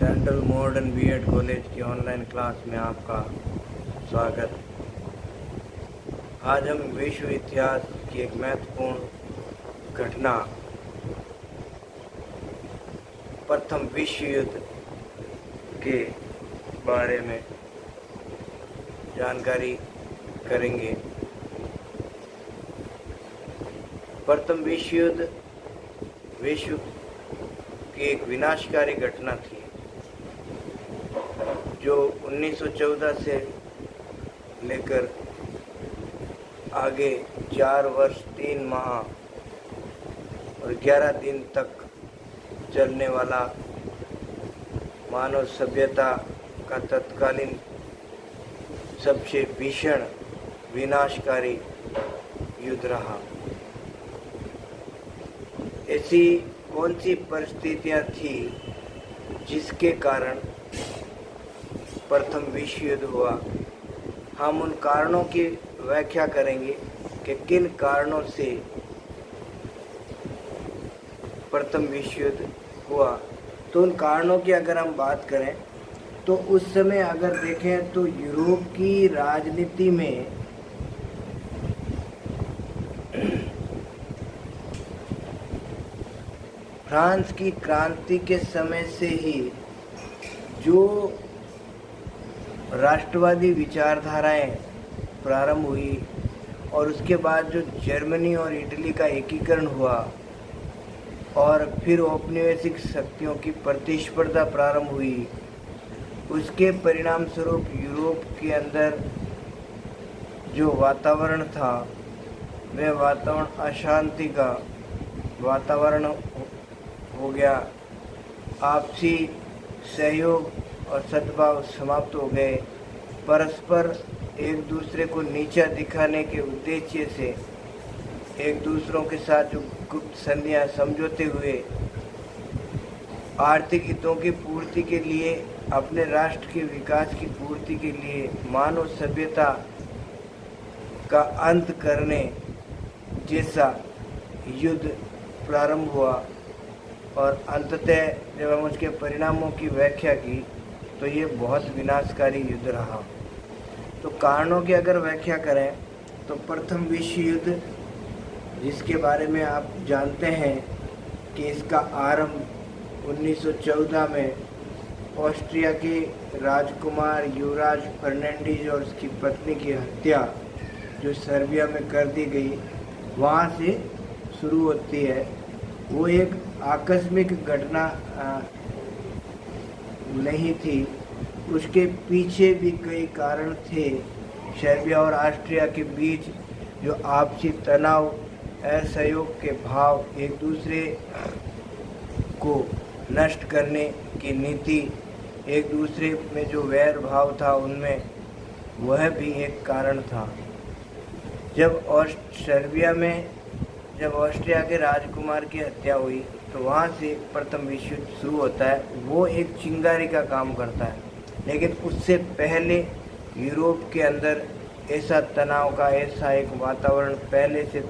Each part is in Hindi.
सेंट्रल मॉडर्न बीएड कॉलेज की ऑनलाइन क्लास में आपका स्वागत। आज हम विश्व इतिहास की एक महत्वपूर्ण घटना प्रथम विश्व युद्ध के बारे में जानकारी करेंगे। प्रथम विश्व युद्ध विश्व की एक विनाशकारी घटना थी जो 1914 से लेकर आगे 4 वर्ष 3 माह और 11 दिन तक चलने वाला मानव सभ्यता का तत्कालीन सबसे भीषण विनाशकारी युद्ध रहा। ऐसी कौन सी परिस्थितियां थी जिसके कारण प्रथम विश्व युद्ध हुआ? हम उन कारणों की व्याख्या करेंगे कि किन कारणों से प्रथम विश्व युद्ध हुआ। तो उन कारणों की अगर हम बात करें तो उस समय अगर देखें तो यूरोप की राजनीति में फ्रांस की क्रांति के समय से ही जो राष्ट्रवादी विचारधाराएं प्रारंभ हुई और उसके बाद जो जर्मनी और इटली का एकीकरण हुआ और फिर औपनिवेशिक शक्तियों की प्रतिस्पर्धा प्रारंभ हुई, उसके परिणाम स्वरूप यूरोप के अंदर जो वातावरण था वह वातावरण अशांति का वातावरण हो गया। आपसी सहयोग और सद्भाव समाप्त हो गए। परस्पर एक दूसरे को नीचा दिखाने के उद्देश्य से एक दूसरों के साथ जो गुप्त संधियां समझौते हुए आर्थिक हितों की पूर्ति के लिए, अपने राष्ट्र के विकास की पूर्ति के लिए मानव सभ्यता का अंत करने जैसा युद्ध प्रारंभ हुआ और अंततः जब हम उसके परिणामों की व्याख्या की तो ये बहुत विनाशकारी युद्ध रहा। तो कारणों की अगर व्याख्या करें तो प्रथम विश्व युद्ध, जिसके बारे में आप जानते हैं कि इसका आरंभ 1914 में ऑस्ट्रिया के राजकुमार युवराज फर्नांडीज और उसकी पत्नी की हत्या जो सर्बिया में कर दी गई, वहाँ से शुरू होती है। वो एक आकस्मिक घटना नहीं थी, उसके पीछे भी कई कारण थे। सर्बिया और ऑस्ट्रिया के बीच जो आपसी तनाव, असहयोग के भाव, एक दूसरे को नष्ट करने की नीति, एक दूसरे में जो वैर भाव था उनमें, वह भी एक कारण था। जब सर्बिया में जब ऑस्ट्रिया के राजकुमार की हत्या हुई तो वहाँ से प्रथम विश्व युद्ध शुरू होता है। वो एक चिंगारी का काम करता है, लेकिन उससे पहले यूरोप के अंदर ऐसा तनाव का ऐसा एक वातावरण पहले से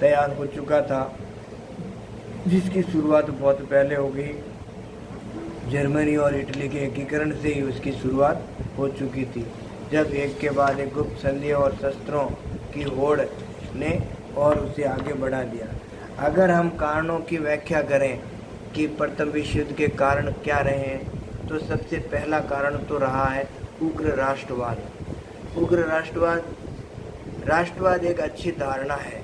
तैयार हो चुका था, जिसकी शुरुआत बहुत पहले हो गई। जर्मनी और इटली के एकीकरण से ही उसकी शुरुआत हो चुकी थी, जब एक के बाद एक गुप्त संधि और शस्त्रों की होड़ ने और उसे आगे बढ़ा दिया। अगर हम कारणों की व्याख्या करें कि प्रथम विश्व युद्ध के कारण क्या रहे हैं, तो सबसे पहला कारण तो रहा है उग्र राष्ट्रवाद। उग्र राष्ट्रवाद एक अच्छी धारणा है,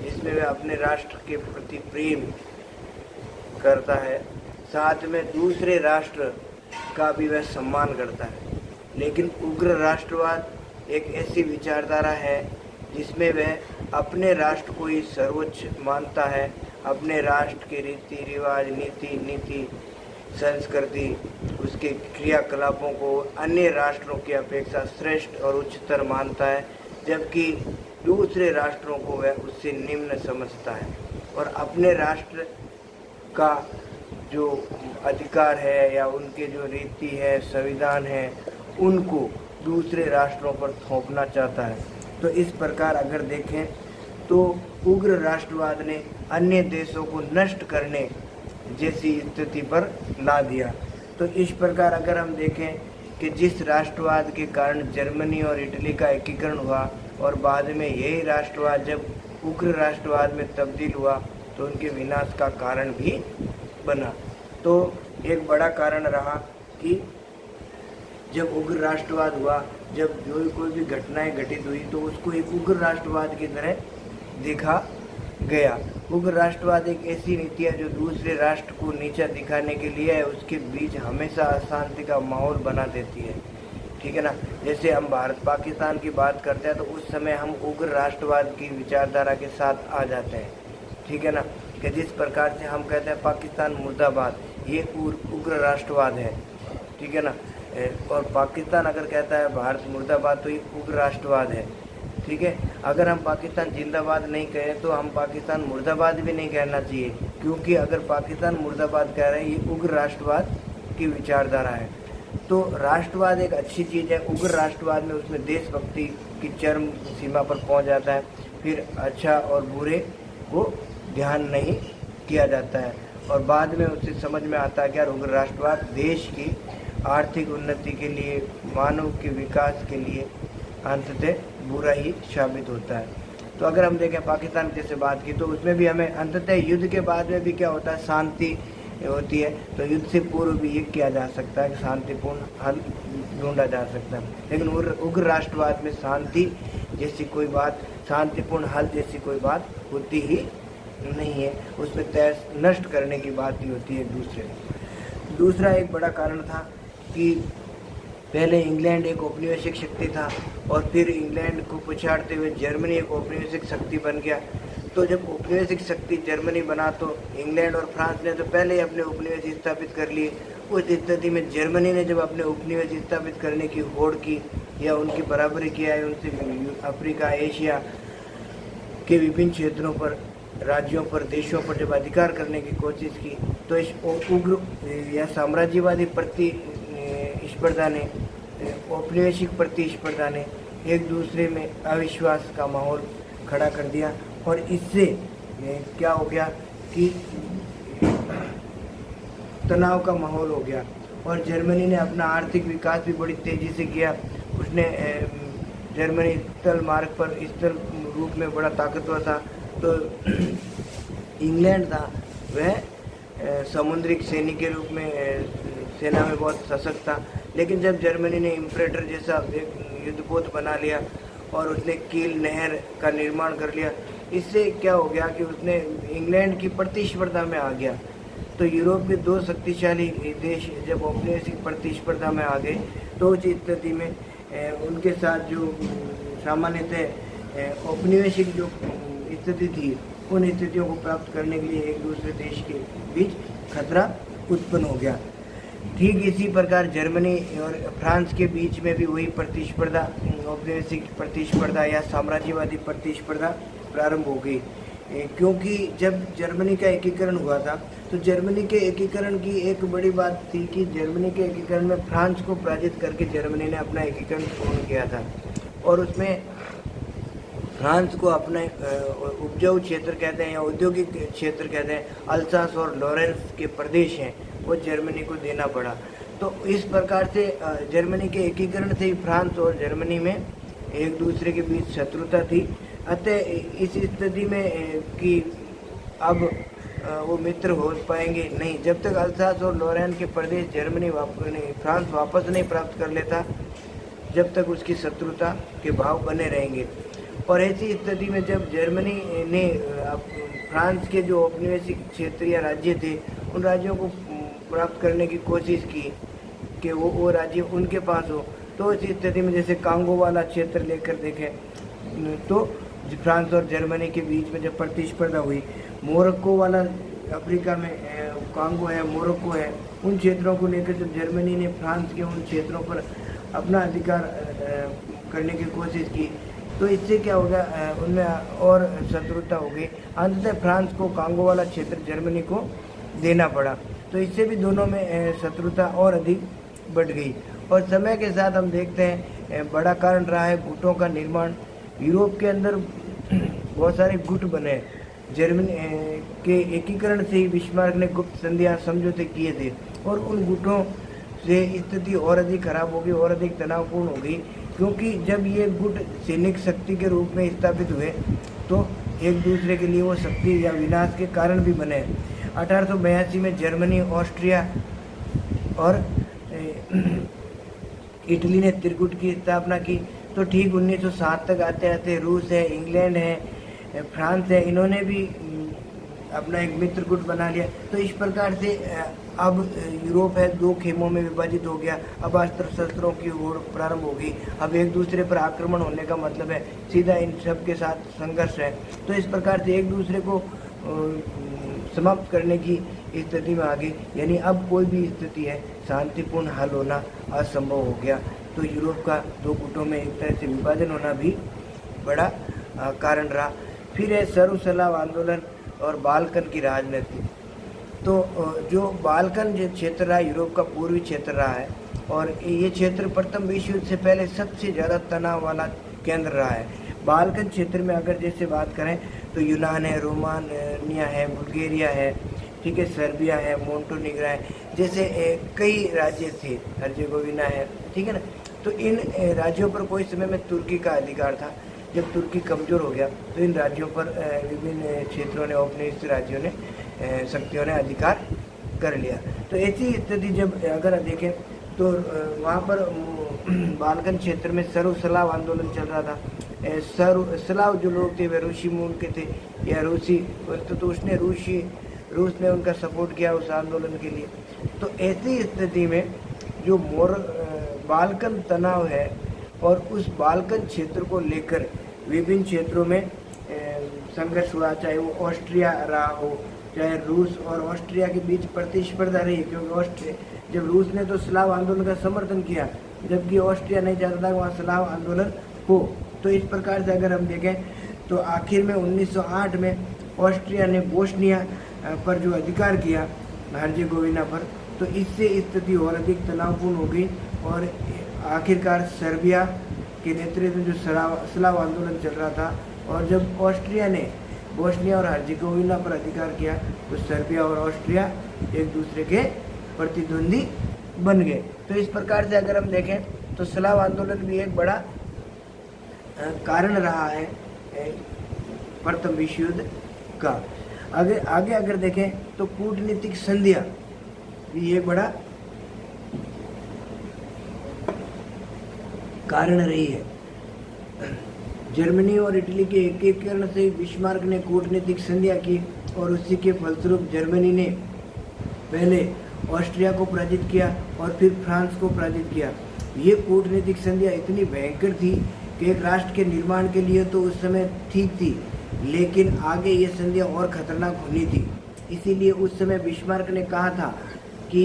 जिसमें वह अपने राष्ट्र के प्रति प्रेम करता है, साथ में दूसरे राष्ट्र का भी वह सम्मान करता है। लेकिन उग्र राष्ट्रवाद एक ऐसी विचारधारा है जिसमें वह अपने राष्ट्र को ही सर्वोच्च मानता है, अपने राष्ट्र के रीति रिवाज, नीति संस्कृति, उसके क्रियाकलापों को अन्य राष्ट्रों की अपेक्षा श्रेष्ठ और उच्चतर मानता है, जबकि दूसरे राष्ट्रों को वह उससे निम्न समझता है और अपने राष्ट्र का जो अधिकार है या उनके जो रीति है, संविधान है, उनको दूसरे राष्ट्रों पर थोपना चाहता है। तो इस प्रकार अगर देखें तो उग्र राष्ट्रवाद ने अन्य देशों को नष्ट करने जैसी स्थिति पर ला दिया। तो इस प्रकार अगर हम देखें कि जिस राष्ट्रवाद के कारण जर्मनी और इटली का एकीकरण हुआ और बाद में यही राष्ट्रवाद जब उग्र राष्ट्रवाद में तब्दील हुआ तो उनके विनाश का कारण भी बना। तो एक बड़ा कारण रहा कि जब उग्र राष्ट्रवाद हुआ, जब जो कोई भी घटनाएं घटित हुई तो उसको एक उग्र राष्ट्रवाद की तरह देखा गया। उग्र राष्ट्रवाद एक ऐसी नीति है जो दूसरे राष्ट्र को नीचा दिखाने के लिए उसके बीच हमेशा अशांति का माहौल बना देती है, ठीक है ना। जैसे हम भारत पाकिस्तान की बात करते हैं तो उस समय हम उग्र राष्ट्रवाद की विचारधारा के साथ आ जाते हैं, ठीक है ना, कि जिस प्रकार से हम कहते हैं पाकिस्तान मुर्दाबाद, ये उग्र राष्ट्रवाद है, ठीक है ना। और पाकिस्तान अगर कहता है भारत मुर्दाबाद तो ये उग्र राष्ट्रवाद है, ठीक है। अगर हम पाकिस्तान जिंदाबाद नहीं कहें तो हम पाकिस्तान मुर्दाबाद भी नहीं कहना चाहिए, क्योंकि अगर पाकिस्तान मुर्दाबाद कह रहे हैं ये उग्र राष्ट्रवाद की विचारधारा है। तो राष्ट्रवाद एक अच्छी चीज़ है। उग्र राष्ट्रवाद में उसमें देशभक्ति की चरम सीमा पर पहुंच जाता है, फिर अच्छा और बुरे को ध्यान नहीं किया जाता है और बाद में उससे समझ में आता है कि यार उग्र राष्ट्रवाद देश की आर्थिक उन्नति के लिए, मानव के विकास के लिए अंततः बुरा ही साबित होता है। तो अगर हम देखें पाकिस्तान की जैसे बात की तो उसमें भी हमें अंततः युद्ध के बाद में भी क्या होता है, शांति होती है। तो युद्ध से पूर्व भी ये किया जा सकता है कि शांतिपूर्ण हल ढूंढा जा सकता है, लेकिन उग्र राष्ट्रवाद में शांति जैसी कोई बात, शांतिपूर्ण हल जैसी कोई बात होती ही नहीं है। उसमें तय नष्ट करने की बात ही होती है एक दूसरे। दूसरा एक बड़ा कारण था कि पहले इंग्लैंड एक औपनिवेशिक शक्ति था और फिर इंग्लैंड को पछाड़ते हुए जर्मनी एक औपनिवेशिक शक्ति बन गया। तो जब औपनिवेशिक शक्ति जर्मनी बना तो इंग्लैंड और फ्रांस ने तो पहले ही अपने उपनिवेश स्थापित कर लिए। उस स्थिति में जर्मनी ने जब अपने उपनिवेश स्थापित करने की होड़ की या उनकी बराबरी किया है, उनसे अफ्रीका, एशिया के विभिन्न क्षेत्रों पर, राज्यों पर, देशों पर जब अधिकार करने की कोशिश की तो इस उग्र या साम्राज्यवादी प्रतिस्पर्धा ने, औपनिवेशिक प्रतिस्पर्धा ने एक दूसरे में अविश्वास का माहौल खड़ा कर दिया और इससे क्या हो गया कि तनाव का माहौल हो गया और जर्मनी ने अपना आर्थिक विकास भी बड़ी तेज़ी से किया। उसने जर्मनी स्थल मार्ग पर, स्थल रूप में बड़ा ताकतवर था। तो इंग्लैंड था वह समुद्री सैनिक के रूप में सेना में बहुत सशक्त था, लेकिन जब जर्मनी ने इम्परेटर जैसा युद्धपोत बना लिया और उसने कील नहर का निर्माण कर लिया, इससे क्या हो गया कि उसने इंग्लैंड की प्रतिस्पर्धा में आ गया। तो यूरोप के दो शक्तिशाली देश जब औपनिवेशिक प्रतिस्पर्धा में आ गए तो उस स्थिति में उनके साथ जो सामान्यतः औपनिवेशिक जो स्थिति थी, उन स्थितियों को प्राप्त करने के लिए एक दूसरे देश के बीच खतरा उत्पन्न हो गया। ठीक इसी प्रकार जर्मनी और फ्रांस के बीच में भी वही प्रतिस्पर्धा, औपनिवेशिक प्रतिस्पर्धा या साम्राज्यवादी प्रतिस्पर्धा प्रारंभ हो गई। क्योंकि जब जर्मनी का एकीकरण हुआ था तो जर्मनी के एकीकरण की एक बड़ी बात थी कि जर्मनी के एकीकरण में फ्रांस को पराजित करके जर्मनी ने अपना एकीकरण पूर्ण किया था और उसमें फ्रांस को अपने उपजाऊ क्षेत्र कहते हैं या औद्योगिक क्षेत्र कहते हैं, अल्सास और लॉरेंस के प्रदेश हैं, वो जर्मनी को देना पड़ा। तो इस प्रकार से जर्मनी के एकीकरण से ही फ्रांस और जर्मनी में एक दूसरे के बीच शत्रुता थी। अतः इस स्थिति में कि अब वो मित्र हो पाएंगे नहीं, जब तक अल्सास और लॉरेन के प्रदेश फ्रांस वापस नहीं प्राप्त कर लेता, जब तक उसकी शत्रुता के भाव बने रहेंगे। और ऐसी स्थिति में जब जर्मनी ने फ्रांस के जो औपनिवेशिक क्षेत्र या राज्य थे, उन राज्यों को प्राप्त करने की कोशिश की कि वो राज्य उनके पास हो, तो इस स्थिति में जैसे कांगो वाला क्षेत्र लेकर देखें तो फ्रांस और जर्मनी के बीच में जब प्रतिस्पर्धा हुई, मोरक्को वाला अफ्रीका में कांगो है, मोरक्को है, उन क्षेत्रों को लेकर जब जर्मनी ने फ्रांस के उन क्षेत्रों पर अपना अधिकार करने की कोशिश की तो इससे क्या हो गया, उनमें और शत्रुता हो गई। अंततः फ्रांस को कांगो वाला क्षेत्र जर्मनी को देना पड़ा, तो इससे भी दोनों में शत्रुता और अधिक बढ़ गई। और समय के साथ हम देखते हैं बड़ा कारण रहा है गुटों का निर्माण। यूरोप के अंदर बहुत सारे गुट बने। जर्मनी के एकीकरण से ही बिस्मार्क ने गुप्त संधियां समझौते किए थे और उन गुटों से स्थिति और अधिक खराब होगी और अधिक तनावपूर्ण होगी, क्योंकि जब ये गुट सैनिक शक्ति के रूप में स्थापित हुए तो एक दूसरे के लिए वो शक्ति या विनाश के कारण भी बने। 1882 में जर्मनी, ऑस्ट्रिया और इटली ने त्रिकूट की स्थापना की। तो ठीक 1907 तक आते आते रूस है, इंग्लैंड है, फ्रांस है, इन्होंने भी अपना एक मित्र गुट बना लिया। तो इस प्रकार से अब यूरोप है 2 खेमों में विभाजित हो गया। अब अस्त्र शस्त्रों की होड़ प्रारंभ होगी। अब एक दूसरे पर आक्रमण होने का मतलब है सीधा इन सब के साथ संघर्ष है। तो इस प्रकार से एक दूसरे को समाप्त करने की स्थिति में आ गई। यानी अब कोई भी स्थिति है शांतिपूर्ण हल होना असंभव हो गया। तो यूरोप का 2 गुटों में एक तरह से विभाजन होना भी बड़ा कारण रहा। फिर है सर्वस्लाव आंदोलन और बाल्कन की राजनीति। तो जो बाल्कन जो क्षेत्र रहा यूरोप का पूर्वी क्षेत्र रहा है, और ये क्षेत्र प्रथम विश्व युद्ध से पहले सबसे ज़्यादा तनाव वाला केंद्र रहा है। बाल्कन क्षेत्र में अगर जैसे बात करें तो यूनान है, रोमानिया है, बुल्गारिया है, ठीक है, सर्बिया है, मोंटेनीग्रो है, जैसे कई राज्य थे, हर्जेगोविना है, ठीक है ना। तो इन राज्यों पर कोई समय में तुर्की का अधिकार था। जब तुर्की कमज़ोर हो गया तो इन राज्यों पर विभिन्न क्षेत्रों ने, औपनिवेशिक राज्यों ने, शक्तियों ने अधिकार कर लिया। तो ऐसी स्थिति जब अगर देखें तो वहाँ पर बाल्कन क्षेत्र में सर्वस्लाव आंदोलन चल रहा था। सर्वस्लाव जो लोग थे वे रूसी मूल के थे या रूसी, तो उसने रूस ने उनका सपोर्ट किया उस आंदोलन के लिए। तो ऐसी स्थिति में जो बाल्कन तनाव है और उस बाल्कन क्षेत्र को लेकर विभिन्न क्षेत्रों में संघर्ष हुआ, चाहे वो ऑस्ट्रिया रहा हो, चाहे रूस और ऑस्ट्रिया के बीच प्रतिस्पर्धा रही, क्योंकि जब रूस ने तो स्लाव आंदोलन का समर्थन किया, जबकि ऑस्ट्रिया नहीं चाहता था वहाँ स्लाव आंदोलन हो। तो इस प्रकार से अगर हम देखें तो आखिर में 1908 में ऑस्ट्रिया ने बोस्निया पर जो अधिकार किया, हर्जेगोविना पर, तो इससे स्थिति और अधिक तनावपूर्ण हो गई और आखिरकार सर्बिया के नेतृत्व में जो स्लाव आंदोलन चल रहा था, और जब ऑस्ट्रिया ने बोस्निया और हर्जेगोविना पर अधिकार किया तो सर्बिया और ऑस्ट्रिया एक दूसरे के प्रतिद्वंदी बन गए। तो इस प्रकार से अगर हम देखें तो स्लाव आंदोलन भी एक बड़ा कारण रहा है प्रथम विश्व युद्ध का। आगे अगर देखें तो कूटनीतिक संधियां भी एक बड़ा कारण रही है। जर्मनी और इटली के एकीकरण से बिस्मार्क ने कूटनीतिक संधियां की और उसी के फलस्वरूप जर्मनी ने पहले ऑस्ट्रिया को पराजित किया और फिर फ्रांस को पराजित किया। ये कूटनीतिक संधियां इतनी भयंकर थी कि एक राष्ट्र के निर्माण के लिए तो उस समय ठीक थी, लेकिन आगे ये संधियां और खतरनाक होनी थी। इसीलिए उस समय बिस्मार्क ने कहा था कि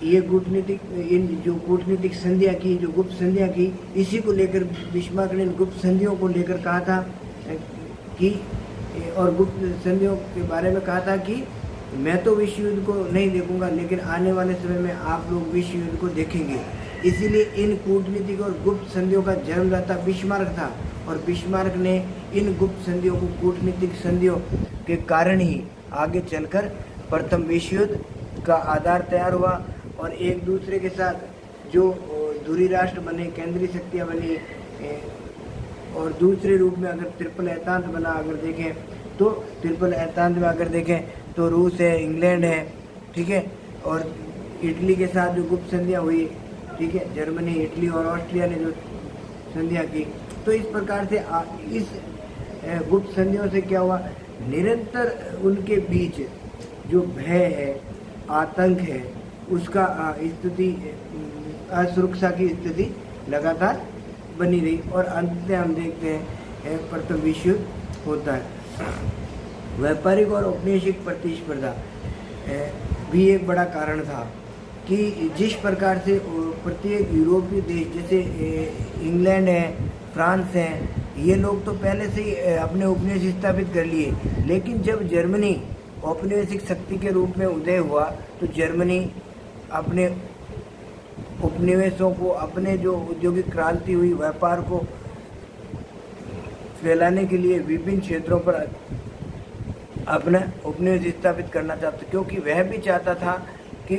ये इन जो कूटनीतिक संधियां की, जो गुप्त संधियां की, इसी को लेकर बिस्मार्क ने गुप्त संधियों को लेकर कहा था कि, और गुप्त संधियों के बारे में कहा था कि मैं तो विश्व युद्ध को नहीं देखूंगा, लेकिन आने वाले समय में आप लोग विश्व युद्ध को देखेंगे। इसीलिए इन कूटनीतिक और गुप्त संधियों का जन्मदाता बिस्मार्क था, और बिस्मार्क ने इन गुप्त संधियों को, कूटनीतिक संधियों के कारण ही आगे चलकर प्रथम विश्व युद्ध का आधार तैयार हुआ। और एक दूसरे के साथ जो धुरी राष्ट्र बने, केंद्रीय शक्तियाँ बनी, और दूसरे रूप में अगर ट्रिपल एकांत बना, अगर देखें तो ट्रिपल एकांत में अगर देखें तो रूस है, इंग्लैंड है, ठीक है, और इटली के साथ जो गुप्त संधियाँ हुई, ठीक है, जर्मनी, इटली और ऑस्ट्रिया ने जो संधियाँ की। तो इस प्रकार से इस गुप्त संधियों से क्या हुआ, निरंतर उनके बीच जो भय है, आतंक है, उसका स्थिति, असुरक्षा की स्थिति लगातार बनी रही, और अंत में हम देखते हैं प्रथम विश्व युद्ध होता है। व्यापारिक और औपनिवेशिक प्रतिस्पर्धा भी एक बड़ा कारण था कि जिस प्रकार से प्रत्येक यूरोपीय देश, जैसे इंग्लैंड है, फ्रांस है, ये लोग तो पहले से ही अपने उपनिवेश स्थापित कर लिए, लेकिन जब जर्मनी औपनिवेशिक शक्ति के रूप में उदय हुआ तो जर्मनी अपने उपनिवेशों को, अपने जो औद्योगिक क्रांति हुई, व्यापार को फैलाने के लिए विभिन्न क्षेत्रों पर अपना उपनिवेश स्थापित करना चाहता, क्योंकि वह भी चाहता था कि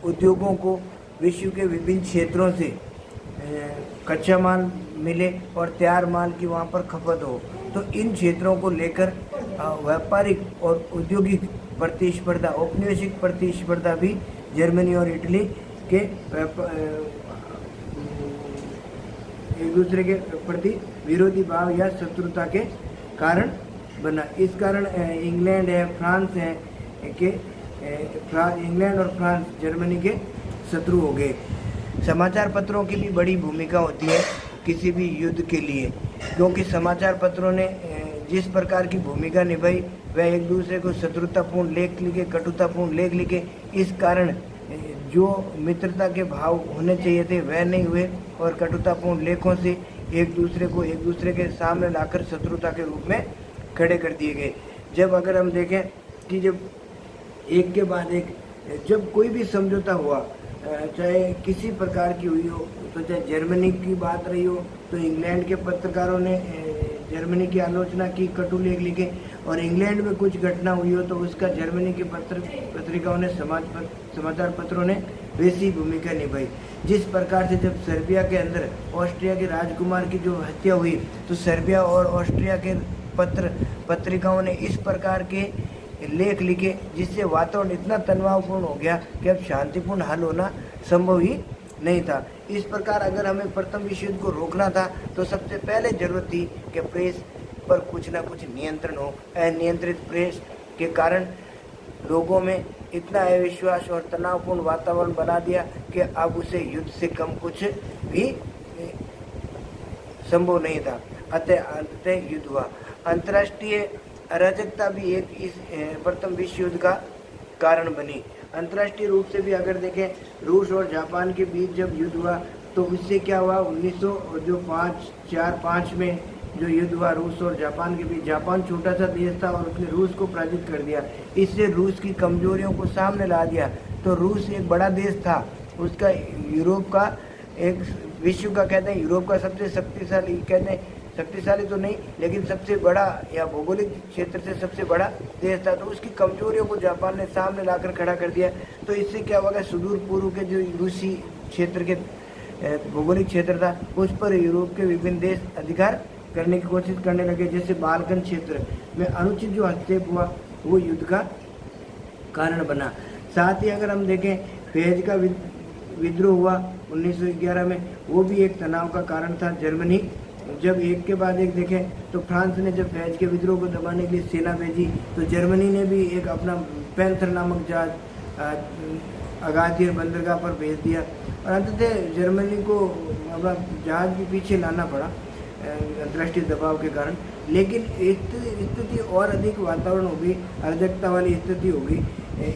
उद्योगों को विश्व के विभिन्न क्षेत्रों से कच्चा माल मिले और तैयार माल की वहाँ पर खपत हो। तो इन क्षेत्रों को लेकर व्यापारिक और औद्योगिक प्रतिस्पर्धा, औपनिवेशिक प्रतिस्पर्धा भी जर्मनी और इटली के एक दूसरे के प्रति विरोधी भाव या शत्रुता के कारण बना। इस कारण इंग्लैंड है, फ्रांस है के इंग्लैंड और फ्रांस जर्मनी के शत्रु हो गए। समाचार पत्रों की भी बड़ी भूमिका होती है किसी भी युद्ध के लिए, क्योंकि समाचार पत्रों ने जिस प्रकार की भूमिका निभाई वह एक दूसरे को शत्रुतापूर्ण लेख लिखे, कटुतापूर्ण लेख लिखे। इस कारण जो मित्रता के भाव होने चाहिए थे वह नहीं हुए और कटुतापूर्ण लेखों से एक दूसरे के सामने लाकर शत्रुता के रूप में खड़े कर दिए गए। जब अगर हम देखें कि जब एक के बाद एक जब कोई भी समझौता हुआ, चाहे किसी प्रकार की हुई हो, तो चाहे जर्मनी की बात रही हो तो इंग्लैंड के पत्रकारों ने जर्मनी की आलोचना की, कटु लेख लिखे, और इंग्लैंड में कुछ घटना हुई हो तो उसका जर्मनी की पत्रिकाओं ने समाचार पत्रों ने वैसी भूमिका निभाई। जिस प्रकार से जब सर्बिया के अंदर ऑस्ट्रिया के राजकुमार की जो हत्या हुई तो सर्बिया और ऑस्ट्रिया के पत्रिकाओं ने इस प्रकार के लेख लिखे जिससे वातावरण इतना तनावपूर्ण हो गया कि अब शांतिपूर्ण हल होना संभव ही नहीं था। इस प्रकार अगर हमें प्रथम विश्व युद्ध को रोकना था तो सबसे पहले जरूरत थी कि प्रेस पर कुछ ना कुछ नियंत्रण हो। अनियंत्रित प्रेस के कारण लोगों में इतना अविश्वास और तनावपूर्ण वातावरण बना दिया कि अब उसे युद्ध से कम कुछ भी संभव नहीं था। अंततः युद्ध हुआ। अंतर्राष्ट्रीय अराजकता भी एक इस प्रथम विश्व युद्ध का कारण बनी। अंतर्राष्ट्रीय रूप से भी अगर देखें, रूस और जापान के बीच जब युद्ध हुआ तो उससे क्या हुआ, 1905 में जो युद्ध हुआ रूस और जापान के बीच, जापान छोटा सा देश था और उसने रूस को पराजित कर दिया। इससे रूस की कमजोरियों को सामने ला दिया। तो रूस एक बड़ा देश था, उसका यूरोप का एक विश्व का कहते हैं यूरोप का सबसे शक्तिशाली, कहते हैं शक्तिशाली तो नहीं लेकिन सबसे बड़ा या भौगोलिक क्षेत्र से सबसे बड़ा देश था। तो उसकी कमजोरियों को जापान ने सामने लाकर खड़ा कर दिया। तो इससे क्या हुआ, सुदूर पूर्व के जो रूसी क्षेत्र के भौगोलिक क्षेत्र था उस पर यूरोप के विभिन्न देश अधिकार करने की कोशिश करने लगे। जैसे बाल्कन क्षेत्र में अनुचित जो हस्तक्षेप हुआ वो युद्ध का कारण बना। साथ ही अगर हम देखें फेज का विद्रोह हुआ 1911 में, वो भी एक तनाव का कारण था। जर्मनी जब एक के बाद एक देखें तो फ्रांस ने जब फैज के विद्रोह को दबाने के लिए सेना भेजी तो जर्मनी ने भी एक अपना पैंथर नामक जहाज अगादियर बंदरगाह पर भेज दिया और अंततः जर्मनी को अपना जहाज भी पीछे लाना पड़ा अंतर्राष्ट्रीय दबाव के कारण। लेकिन स्थिति और अधिक वातावरण हो गई, अराजकता वाली स्थिति हो गई।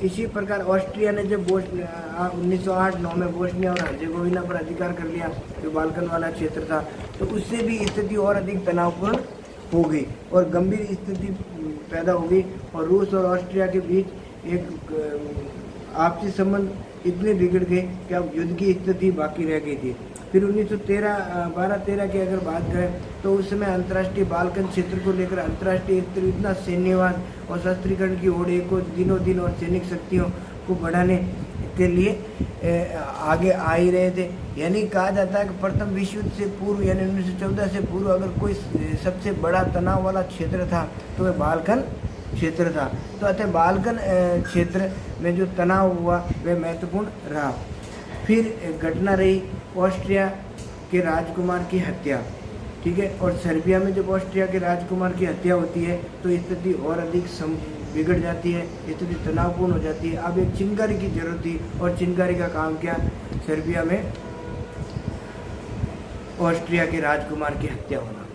इसी प्रकार ऑस्ट्रिया ने जब 1908-9 में बोस्निया और हर्जेगोविना पर अधिकार कर लिया जो बाल्कन वाला क्षेत्र था, तो उससे भी स्थिति और अधिक तनावपूर्ण हो गई और गंभीर स्थिति पैदा हो गई और रूस और ऑस्ट्रिया के बीच एक आपसी संबंध इतने बिगड़ गए कि अब युद्ध की स्थिति बाकी रह गई थी। फिर 1912-13 की अगर बात करें तो उस समय अंतर्राष्ट्रीय बाल्कन क्षेत्र को लेकर अंतर्राष्ट्रीय स्तर इतना सैन्यवाद और शस्त्रीकरण की ओर को दिनों दिन और सैनिक शक्तियों को बढ़ाने के लिए आगे आ ही रहे थे। यानी कहा जाता है कि प्रथम विश्व युद्ध से पूर्व यानी 1914 से पूर्व अगर कोई सबसे बड़ा तनाव वाला क्षेत्र था तो वह बाल्कन क्षेत्र था। तो अतः बाल्कन क्षेत्र में जो तनाव हुआ वह महत्वपूर्ण रहा। फिर घटना रही ऑस्ट्रिया के राजकुमार की हत्या, ठीक है। और सर्बिया में जब ऑस्ट्रिया के राजकुमार की हत्या होती है तो स्थिति और अधिक बिगड़ जाती है, स्थिति तनावपूर्ण हो जाती है। अब एक चिंगारी की जरूरत थी और चिंगारी का काम क्या, सर्बिया में ऑस्ट्रिया के राजकुमार की हत्या होना।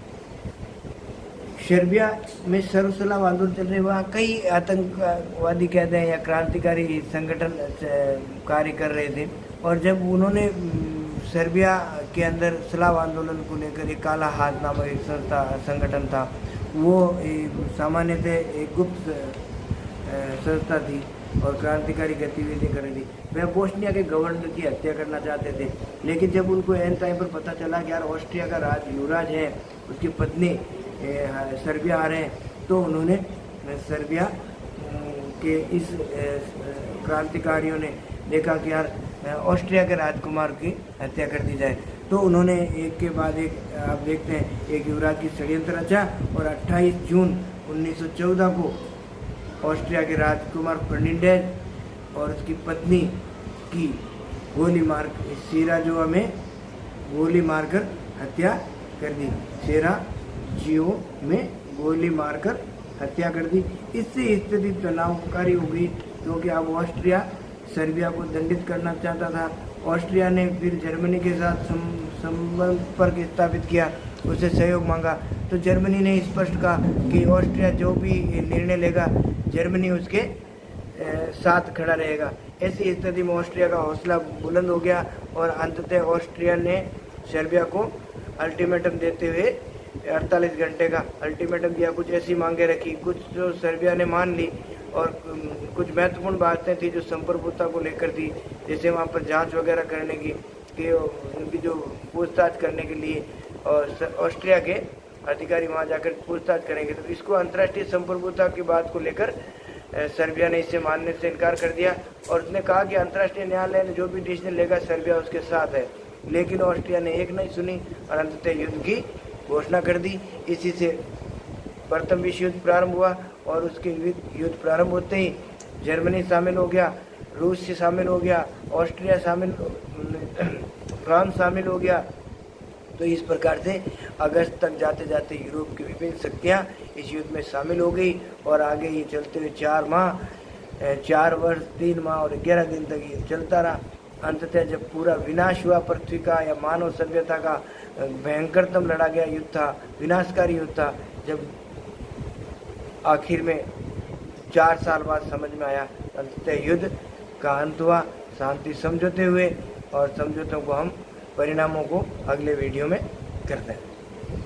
सर्बिया में सर्वसलाम आंदोलन चल रहे, वहाँ कई आतंकवादी कहते हैं या क्रांतिकारी संगठन कार्य कर रहे थे और जब उन्होंने सर्बिया के अंदर स्लाव आंदोलन को लेकर एक काला हाथ नामक एक संगठन था, वो सामान्यतः एक गुप्त संस्था थी और क्रांतिकारी गतिविधि कर रही थी। वह बोस्निया के गवर्नर की हत्या करना चाहते थे, लेकिन जब उनको एन टाइम पर पता चला कि यार ऑस्ट्रिया का युवराज है, उसकी पत्नी सर्बिया आ रहे हैं, तो उन्होंने सर्बिया के इस क्रांतिकारियों ने देखा कि यार ऑस्ट्रिया के राजकुमार की हत्या कर दी जाए। तो उन्होंने एक के बाद एक, आप देखते हैं, एक युवराज की षड्यंत्र रचा और 28 जून 1914 को ऑस्ट्रिया के राजकुमार फर्डिनेंड और उसकी पत्नी की गोली मार सेराजियो में गोली मारकर हत्या कर दी। सेराजियो में गोली मारकर हत्या कर दी। इससे स्थिति तनावकारी हो गई, क्योंकि अब ऑस्ट्रिया सर्बिया को दंडित करना चाहता था। ऑस्ट्रिया ने फिर जर्मनी के साथ संपर्क स्थापित किया, उससे सहयोग मांगा। तो जर्मनी ने स्पष्ट कहा कि ऑस्ट्रिया जो भी निर्णय लेगा जर्मनी उसके साथ खड़ा रहेगा। ऐसी स्थिति में ऑस्ट्रिया का हौसला बुलंद हो गया और अंततः ऑस्ट्रिया ने सर्बिया को अल्टीमेटम देते हुए 48 घंटे का अल्टीमेटम दिया। कुछ ऐसी मांगे रखी, कुछ जो सर्बिया ने मान ली और कुछ महत्वपूर्ण बातें थी जो संप्रभुता को लेकर थी, जैसे वहाँ पर जांच वगैरह करने की, कि उनकी जो पूछताछ करने के लिए और ऑस्ट्रिया के अधिकारी वहाँ जाकर पूछताछ करेंगे। तो इसको अंतर्राष्ट्रीय संप्रभुता की बात को लेकर सर्बिया ने इसे मानने से इनकार कर दिया और उसने कहा कि अंतर्राष्ट्रीय न्यायालय ने जो भी डिसीजन लेगा सर्बिया उसके साथ है। लेकिन ऑस्ट्रिया ने एक नहीं सुनी और अंततः युद्ध की घोषणा कर दी। इसी से प्रथम विश्व युद्ध प्रारंभ हुआ और उसके युद्ध प्रारंभ होते ही जर्मनी शामिल हो गया, रूस से शामिल हो गया, ऑस्ट्रिया शामिल, फ्रांस शामिल हो गया। तो इस प्रकार से अगस्त तक जाते जाते यूरोप की विभिन्न शक्तियाँ इस युद्ध में शामिल हो गई और आगे ये चलते हुए 4 वर्ष 3 माह और 11 दिन तक ये चलता रहा। अंततः जब पूरा विनाश हुआ पृथ्वी का या मानव सभ्यता का भयंकरतम लड़ा गया युद्ध था, विनाशकारी युद्ध था, जब आखिर में 4 साल बाद समझ में आया, अंततः युद्ध का अंत हुआ शांति समझौते हुए। और समझौतों को हम परिणामों को अगले वीडियो में करते हैं।